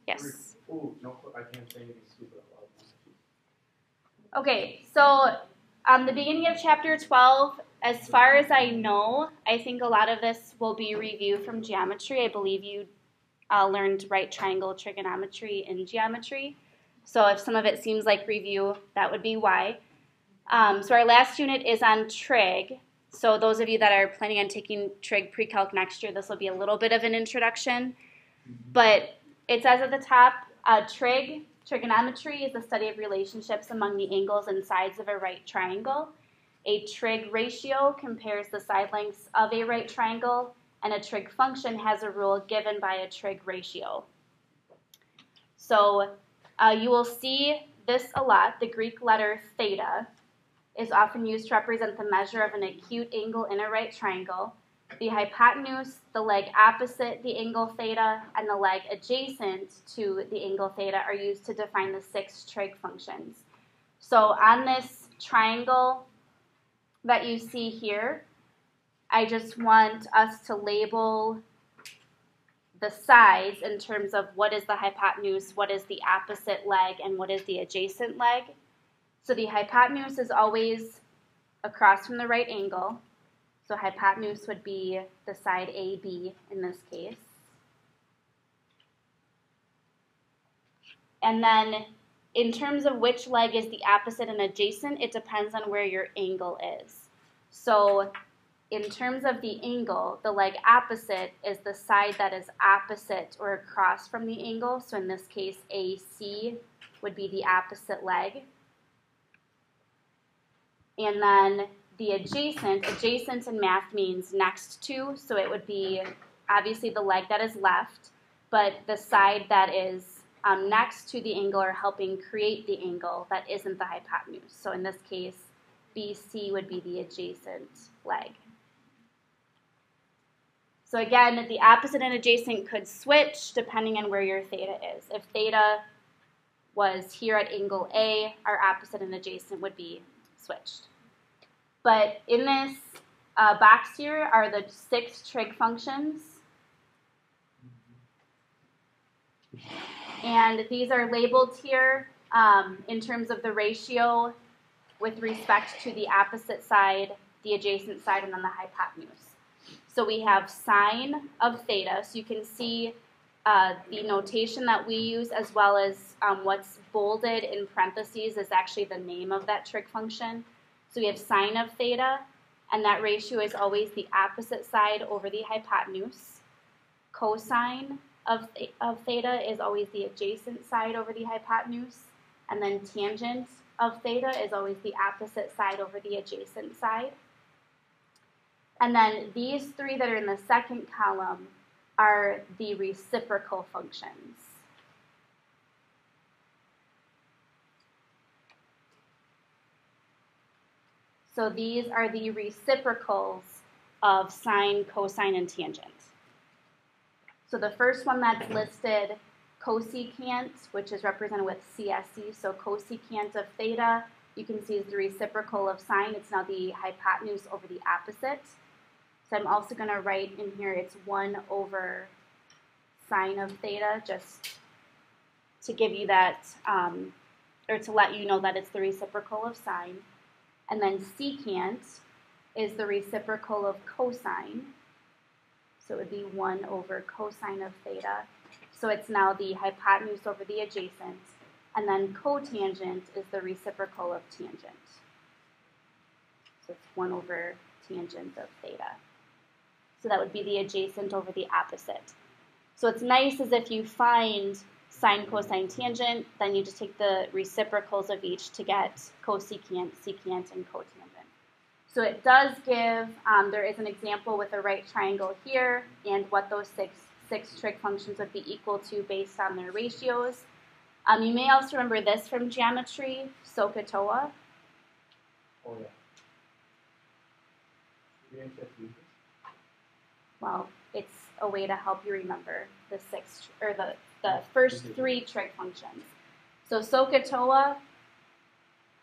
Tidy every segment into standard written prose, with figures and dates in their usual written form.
Yes. Oh, no, I can't say anything stupid out loud. Okay, so the beginning of chapter 12, as far as I know, I think a lot of this will be review from geometry. I believe you learned right triangle trigonometry in geometry. So if some of it seems like review, that would be why. So our last unit is on trig. So those of you that are planning on taking trig pre-calc next year, this will be a little bit of an introduction. But it says at the top, trigonometry is the study of relationships among the angles and sides of a right triangle. A trig ratio compares the side lengths of a right triangle, and a trig function has a rule given by a trig ratio. So you will see this a lot. The Greek letter theta is often used to represent the measure of an acute angle in a right triangle. The hypotenuse, the leg opposite the angle theta, and the leg adjacent to the angle theta are used to define the 6 trig functions. So on this triangle that you see here, I just want us to label the sides in terms of what is the hypotenuse, what is the opposite leg, and what is the adjacent leg. So the hypotenuse is always across from the right angle. So hypotenuse would be the side AB in this case. And then in terms of which leg is the opposite and adjacent, it depends on where your angle is. So in terms of the angle, the leg opposite is the side that is opposite or across from the angle. So in this case, AC would be the opposite leg. And then the adjacent in math means next to, so it would be obviously the leg that is left, but the side that is next to the angle or helping create the angle that isn't the hypotenuse. So in this case, BC would be the adjacent leg. So again, the opposite and adjacent could switch depending on where your theta is. If theta was here at angle A, our opposite and adjacent would be switched. But in this box here are the 6 trig functions. And these are labeled here in terms of the ratio with respect to the opposite side, the adjacent side, and then the hypotenuse. So we have sine of theta. So you can see the notation that we use as well as what's bolded in parentheses is actually the name of that trig function. So we have sine of theta, and that ratio is always the opposite side over the hypotenuse. Cosine of theta is always the adjacent side over the hypotenuse. And then tangent of theta is always the opposite side over the adjacent side. And then these 3 that are in the second column are the reciprocal functions. So these are the reciprocals of sine, cosine, and tangent. So the first one that's listed, cosecant, which is represented with CSC, so cosecant of theta, you can see is the reciprocal of sine. It's now the hypotenuse over the opposite. So I'm also going to write in here it's 1 over sine of theta, just to give you that, or to let you know that it's the reciprocal of sine. And then secant is the reciprocal of cosine. So it would be 1 over cosine of theta. So it's now the hypotenuse over the adjacent. And then cotangent is the reciprocal of tangent. So it's 1 over tangent of theta. So that would be the adjacent over the opposite. So it's nice as if you find sine, cosine, tangent, then you just take the reciprocals of each to get cosecant, secant, and cotangent. So it does give, there is an example with a right triangle here and what those six trig functions would be equal to based on their ratios. You may also remember this from geometry, SOHCAHTOA. Oh, yeah. Well, it's a way to help you remember the first 3 trig functions. So SOHCAHTOA,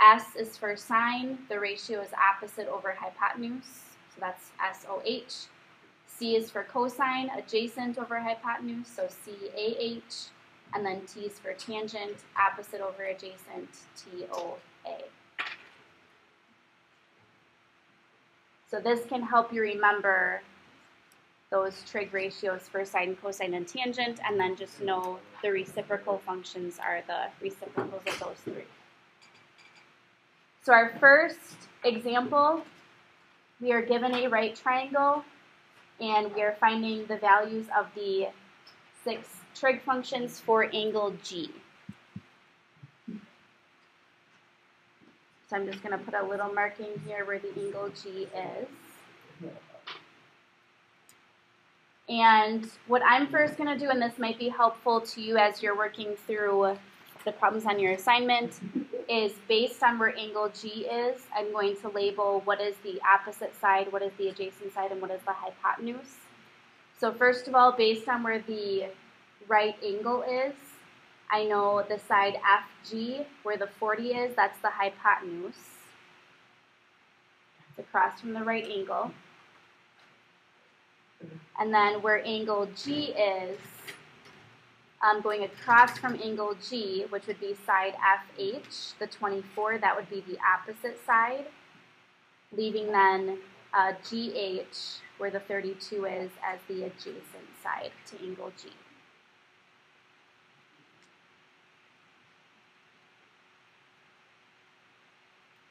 S is for sine, the ratio is opposite over hypotenuse, so that's SOH. C is for cosine, adjacent over hypotenuse, so CAH. and then T is for tangent, opposite over adjacent, TOA. So this can help you remember those trig ratios for sine, cosine, and tangent, and then just know the reciprocal functions are the reciprocals of those three. So our first example, we are given a right triangle, and we are finding the values of the 6 trig functions for angle G. So I'm just going to put a little marking here where the angle G is. And what I'm first going to do, and this might be helpful to you as you're working through the problems on your assignment, is based on where angle G is, I'm going to label what is the opposite side, what is the adjacent side, and what is the hypotenuse. So first of all, based on where the right angle is, I know the side FG, where the 40 is, that's the hypotenuse. It's across from the right angle. And then where angle G is, going across from angle G, which would be side FH, the 24, that would be the opposite side, leaving then GH, where the 32 is, as the adjacent side to angle G.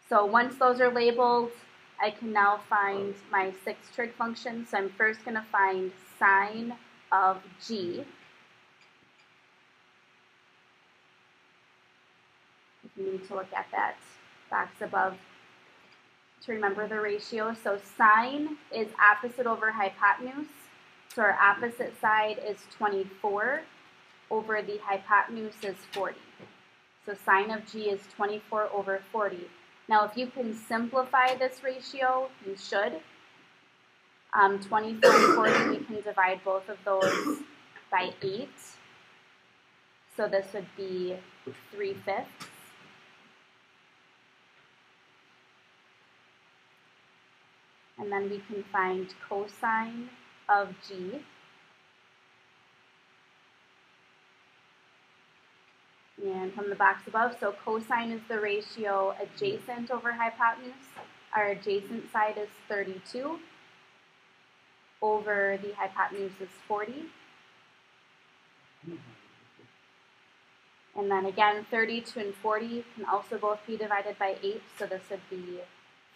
So once those are labeled, I can now find my 6 trig functions. So I'm first going to find sine of G. You need to look at that box above to remember the ratio. So sine is opposite over hypotenuse. So our opposite side is 24 over the hypotenuse is 40. So sine of G is 24 over 40. Now, if you can simplify this ratio, you should. 24 and 40, we can divide both of those by 8. So this would be 3/5. And then we can find cosine of G. And from the box above, so cosine is the ratio adjacent over hypotenuse. Our adjacent side is 32 over the hypotenuse is 40. And then again, 32 and 40 can also both be divided by 8, so this would be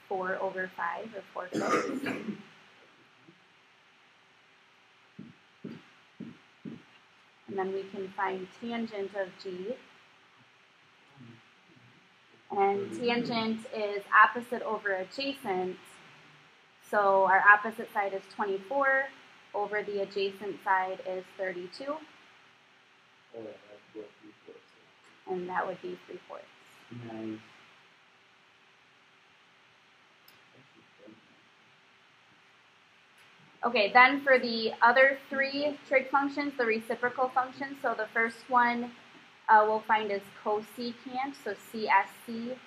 4 over 5, or 4/5. And then we can find tangent of G. And tangent is opposite over adjacent. So our opposite side is 24 over the adjacent side is 32. And that would be 3/4. Nice. Okay, then for the other 3 trig functions, the reciprocal functions, so the first one we'll find is cosecant, so CSC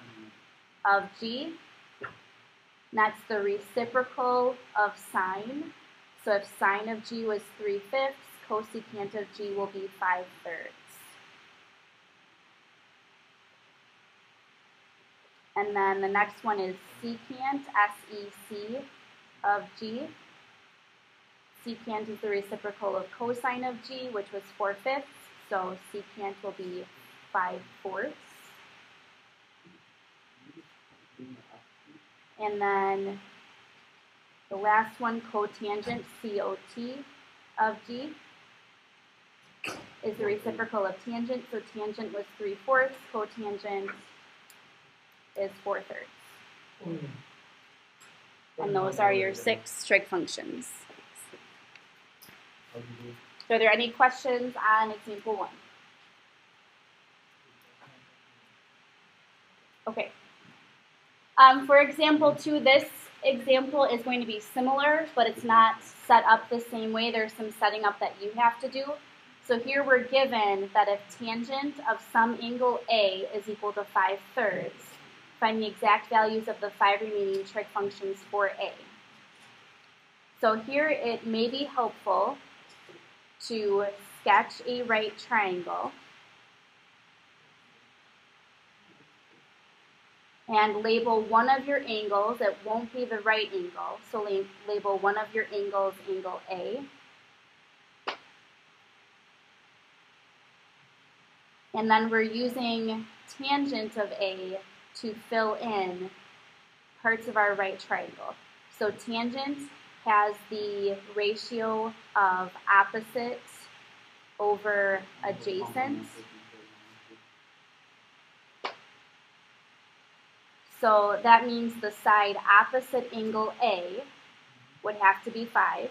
of G. And that's the reciprocal of sine. So if sine of G was 3/5, cosecant of G will be 5/3. And then the next one is secant, SEC of G. Secant is the reciprocal of cosine of G, which was 4/5, so secant will be 5/4. And then the last one, cotangent, COT of G, is the reciprocal of tangent, so tangent was 3/4, cotangent is 4/3. And those are your 6 trig functions. So are there any questions on example 1? Okay. For example 2, this example is going to be similar, but it's not set up the same way. There's some setting up that you have to do. So here we're given that if tangent of some angle A is equal to 5/3, find the exact values of the 5 remaining trig functions for A. So here it may be helpful to sketch a right triangle. and label one of your angles. It won't be the right angle, so label one of your angles angle A. And then we're using tangent of A to fill in parts of our right triangle. So tangent has the ratio of opposite over adjacent. So that means the side opposite angle A would have to be 5,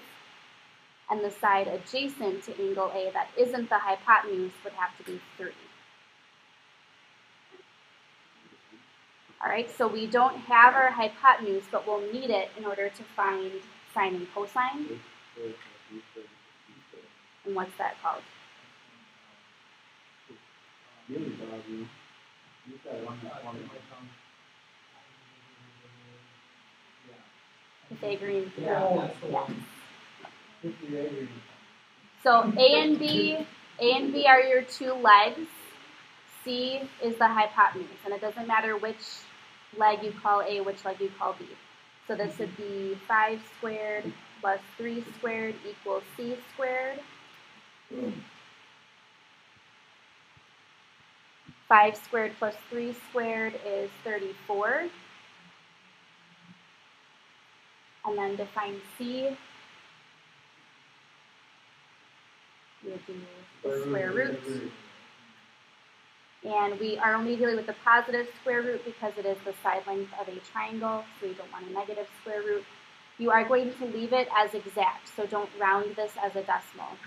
and the side adjacent to angle A that isn't the hypotenuse would have to be 3. All right, so we don't have our hypotenuse, but we'll need it in order to find sine and cosine. And what's that called? Pythagorean theorem. Yes. So A and B are your two legs. C is the hypotenuse, and it doesn't matter which leg you call A, which leg you call B. So this would be 5 squared plus 3 squared equals C squared. 5 squared plus 3 squared is 34. And then to find C, you would do the square root. And we are only dealing with the positive square root because it is the side length of a triangle, so we don't want a negative square root. You are going to leave it as exact, so don't round this as a decimal.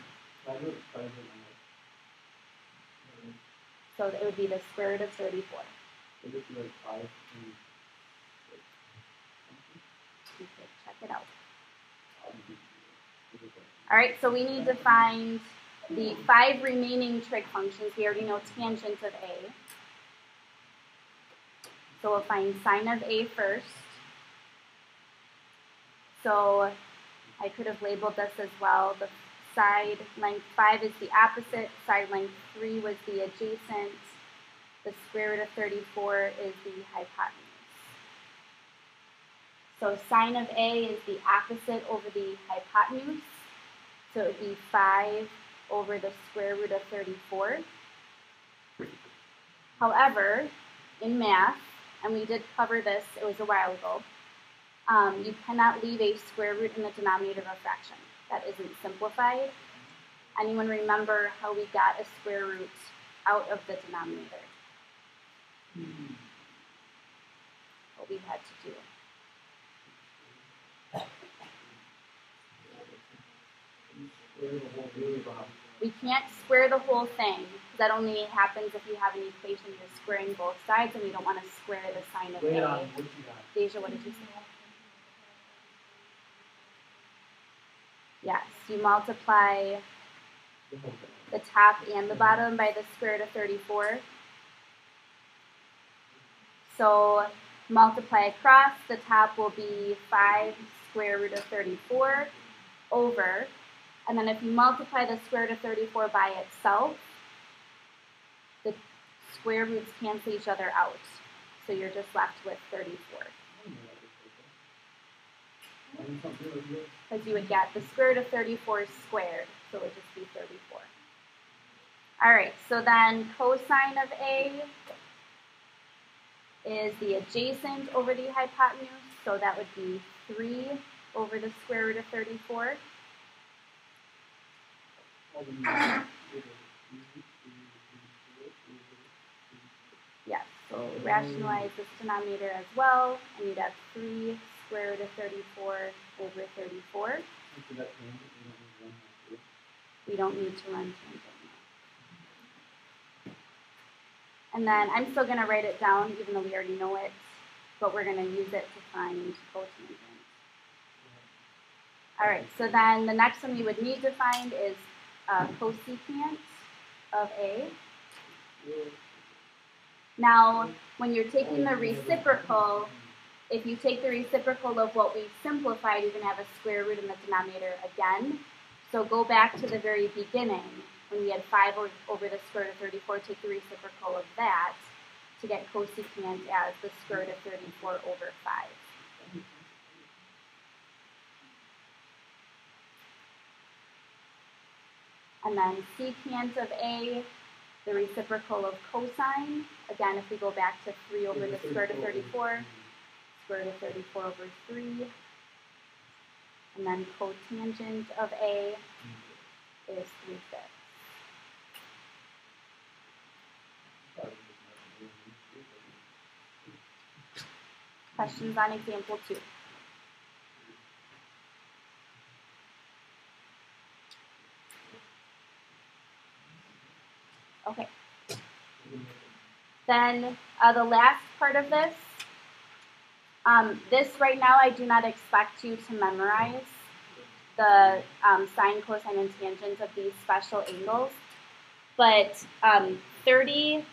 So it would be the square root of 34. You could check it out. All right, so we need to find the 5 remaining trig functions. We already know tangent of A. So we'll find sine of A first. So I could have labeled this as well. The side length 5 is the opposite. Side length 3 was the adjacent. The square root of 34 is the hypotenuse. So sine of A is the opposite over the hypotenuse. So it would be 5 over the square root of 34. However, in math, and we did cover this, it was a while ago, you cannot leave a square root in the denominator of a fraction. That isn't simplified. Anyone remember how we got a square root out of the denominator? What we had to do. We can't square the whole thing. That only happens if you have an equation you're squaring both sides, and we don't want to square the sine of A. Deja, what did you say? Yes, you multiply the top and the bottom by the square root of 34. So multiply across, the top will be 5 square root of 34 over, and then if you multiply the square root of 34 by itself, the square roots cancel each other out. So you're just left with 34. Because you would get the square root of 34 squared, so it would just be 34. All right, so then cosine of A is the adjacent over the hypotenuse, so that would be 3 over the square root of 34. Yes, so rationalize this denominator as well, and you'd have 3 square root of 34 over 34. We don't need to run tangent now. And then I'm still going to write it down, even though we already know it, but we're going to use it to find cotangent. All right, so then the next one we would need to find is cosecant of A. Now, when you're taking the reciprocal, if you take the reciprocal of what we simplified, you're going to have a square root in the denominator again. So go back to the very beginning when we had 5 over the square root of 34, take the reciprocal of that to get cosecant as the square root of 34 over 5. And then secant of A, the reciprocal of cosine. Again, if we go back to 3 over the square root of 34, square root of 34 over 3. And then cotangent of A is 3/5. Questions on example 2? Okay. Then the last part of this, this right now I do not expect you to memorize the sine, cosine, and tangent of these special angles, but 30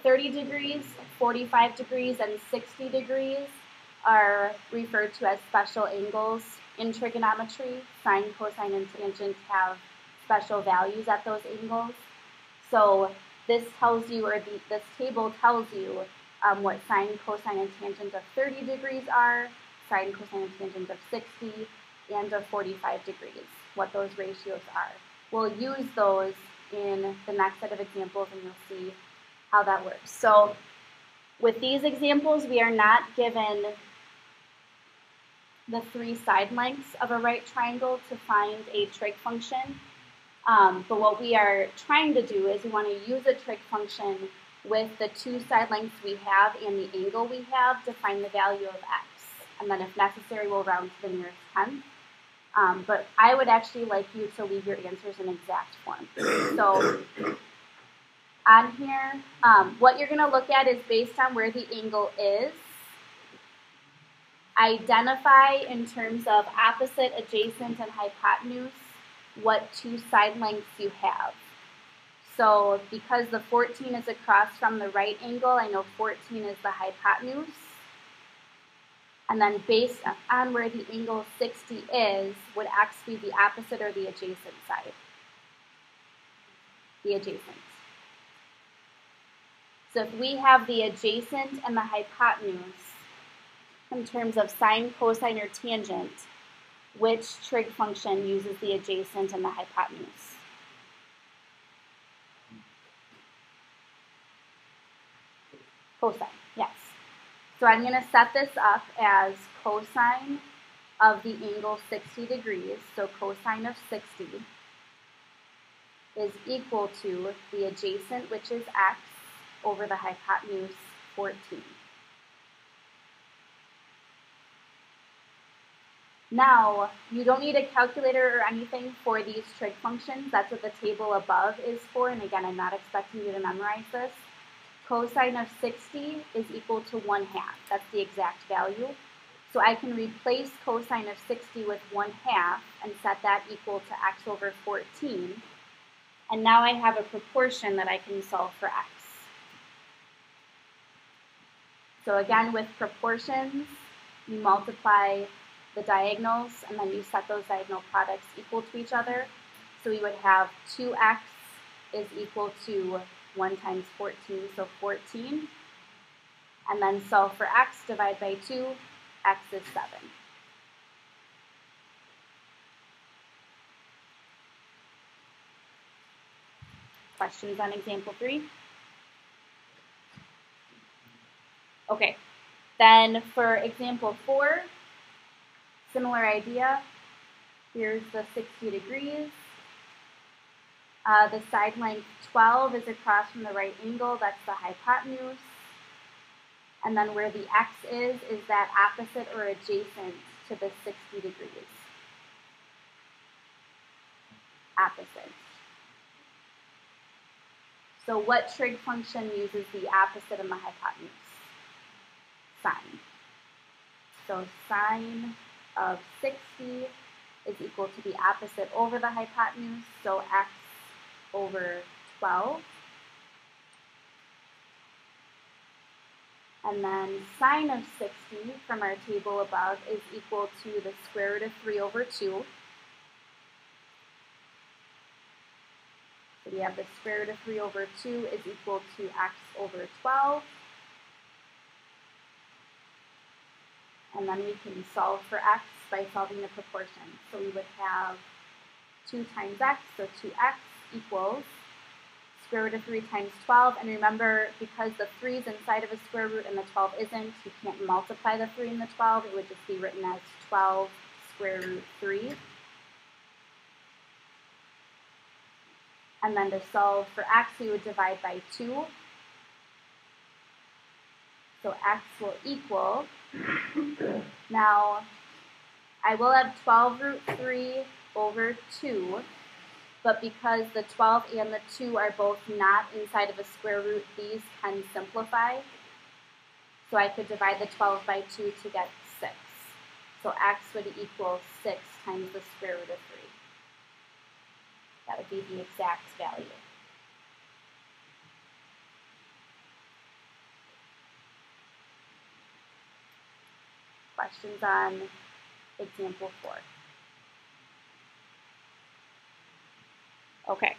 degrees, 45 degrees, and 60 degrees are referred to as special angles in trigonometry. Sine, cosine, and tangent have special values at those angles. So this tells you, or this table tells you what sine, cosine, and tangent of 30 degrees are, sine, cosine, and tangent of 60, and of 45 degrees, what those ratios are. We'll use those in the next set of examples, and you'll see how that works. So with these examples, we are not given the 3 side lengths of a right triangle to find a trig function. But what we are trying to do is we want to use a trig function with the 2 side lengths we have and the angle we have to find the value of x. And then if necessary, we'll round to the nearest tenth. But I would actually like you to leave your answers in exact form. So on here, what you're going to look at is based on where the angle is. Identify in terms of opposite, adjacent, and hypotenuse what 2 side lengths you have. So because the 14 is across from the right angle, I know 14 is the hypotenuse. And then based on where the angle 60 is, would x be the opposite or the adjacent side? The adjacent. So if we have the adjacent and the hypotenuse in terms of sine, cosine, or tangent, which trig function uses the adjacent and the hypotenuse? Cosine, yes. So I'm going to set this up as cosine of the angle 60 degrees. So cosine of 60 is equal to the adjacent, which is x, over the hypotenuse, 14. Now, you don't need a calculator or anything for these trig functions. That's what the table above is for. And again, I'm not expecting you to memorize this. Cosine of 60 is equal to 1/2. That's the exact value. So I can replace cosine of 60 with 1/2 and set that equal to x over 14. And now I have a proportion that I can solve for x. So again, with proportions, you multiply the diagonals, and then you set those diagonal products equal to each other. So we would have 2x is equal to 1 times 14, so 14. And then solve for x, divide by 2, x is 7. Questions on example 3? Okay, then for example 4, similar idea. Here's the 60 degrees. The side length 12 is across from the right angle. That's the hypotenuse. And then where the x is that opposite or adjacent to the 60 degrees. Opposite. So what trig function uses the opposite and the hypotenuse? Sine. So sine of 60 is equal to the opposite over the hypotenuse, so x over 12. And then sine of 60 from our table above is equal to the square root of 3 over 2. So we have the square root of 3 over 2 is equal to x over 12. And then we can solve for x by solving the proportion. So we would have 2 times x, so 2x equals square root of 3 times 12. And remember, because the 3 is inside of a square root and the 12 isn't, you can't multiply the 3 and the 12. It would just be written as 12 square root 3. And then to solve for x, we would divide by 2. So x will equal, now I will have 12 root 3 over 2, but because the 12 and the 2 are both not inside of a square root, these can simplify. So I could divide the 12 by 2 to get 6. So x would equal 6 times the square root of 3. That would be the exact value. Questions on example 4? Okay.